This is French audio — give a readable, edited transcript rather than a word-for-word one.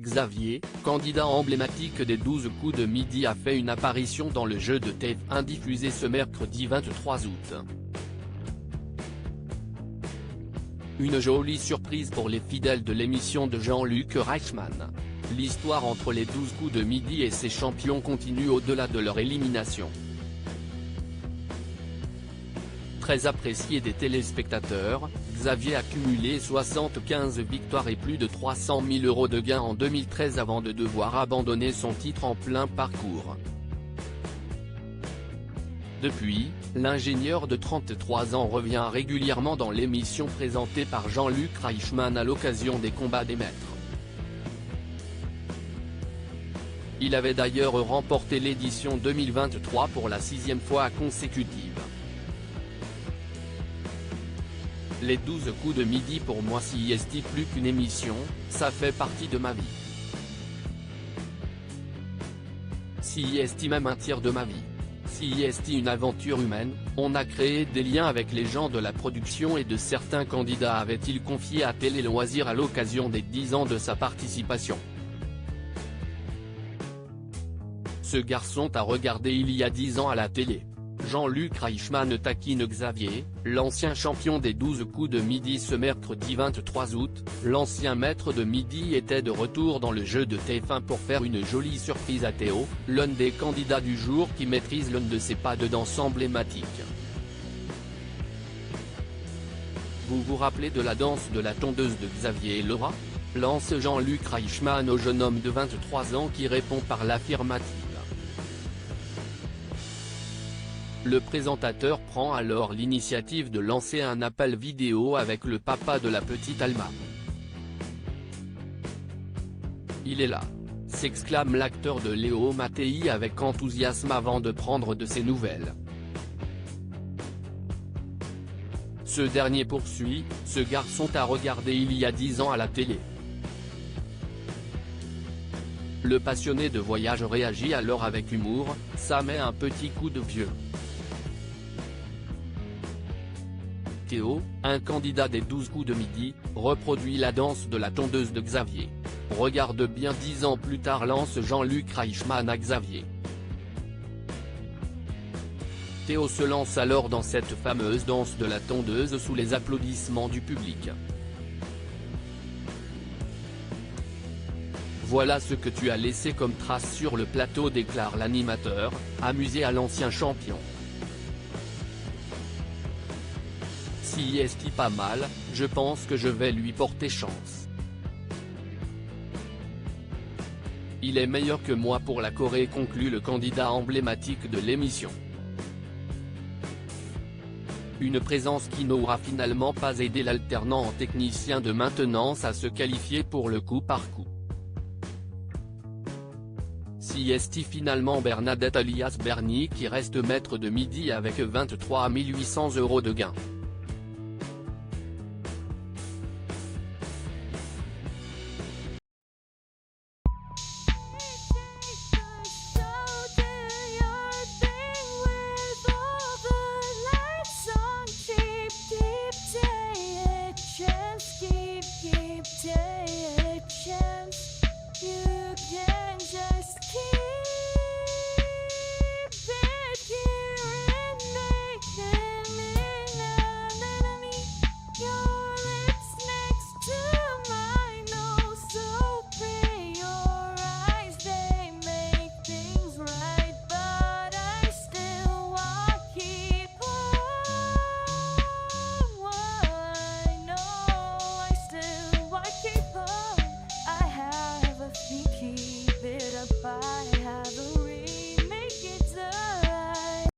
Xavier, candidat emblématique des 12 coups de midi, a fait une apparition dans le jeu de TF1 diffusé ce mercredi 23 août. Une jolie surprise pour les fidèles de l'émission de Jean-Luc Reichmann. L'histoire entre les 12 coups de midi et ses champions continue au-delà de leur élimination. Très apprécié des téléspectateurs, Xavier a cumulé 75 victoires et plus de 300 000 € de gains en 2013 avant de devoir abandonner son titre en plein parcours. Depuis, l'ingénieur de 33 ans revient régulièrement dans l'émission présentée par Jean-Luc Reichmann à l'occasion des combats des maîtres. Il avait d'ailleurs remporté l'édition 2023 pour la 6e fois consécutive. Les 12 coups de midi, pour moi, si est plus qu'une émission, ça fait partie de ma vie. Si est même un tiers de ma vie. Si est une aventure humaine, on a créé des liens avec les gens de la production et de certains candidats, avait-il confié à Télé Loisirs à l'occasion des 10 ans de sa participation. Ce garçon t'a regardé il y a 10 ans à la télé. Jean-Luc Reichmann taquine Xavier, l'ancien champion des 12 coups de midi ce mercredi 23 août, l'ancien maître de midi était de retour dans le jeu de TF1 pour faire une jolie surprise à Théo, l'un des candidats du jour qui maîtrise l'un de ses pas de danse emblématiques. Vous vous rappelez de la danse de la tondeuse de Xavier et Laura ? Lance Jean-Luc Reichmann au jeune homme de 23 ans qui répond par l'affirmative. Le présentateur prend alors l'initiative de lancer un appel vidéo avec le papa de la petite Alma. Il est là, s'exclame l'acteur de Léo Mattei avec enthousiasme avant de prendre de ses nouvelles. Ce dernier poursuit, ce garçon t'a regardé il y a 10 ans à la télé. Le passionné de voyage réagit alors avec humour, ça met un petit coup de vieux. Théo, un candidat des 12 coups de midi, reproduit la danse de la tondeuse de Xavier. Regarde bien, 10 ans plus tard, lance Jean-Luc Reichmann à Xavier. Théo se lance alors dans cette fameuse danse de la tondeuse sous les applaudissements du public. Voilà ce que tu as laissé comme trace sur le plateau, déclare l'animateur, amusé à l'ancien champion. Si est pas mal, je pense que je vais lui porter chance. Il est meilleur que moi pour la Corée, conclut le candidat emblématique de l'émission. Une présence qui n'aura finalement pas aidé l'alternant en technicien de maintenance à se qualifier pour le coup par coup. Si est finalement Bernadette alias Bernie qui reste maître de midi avec 23 800 € de gains.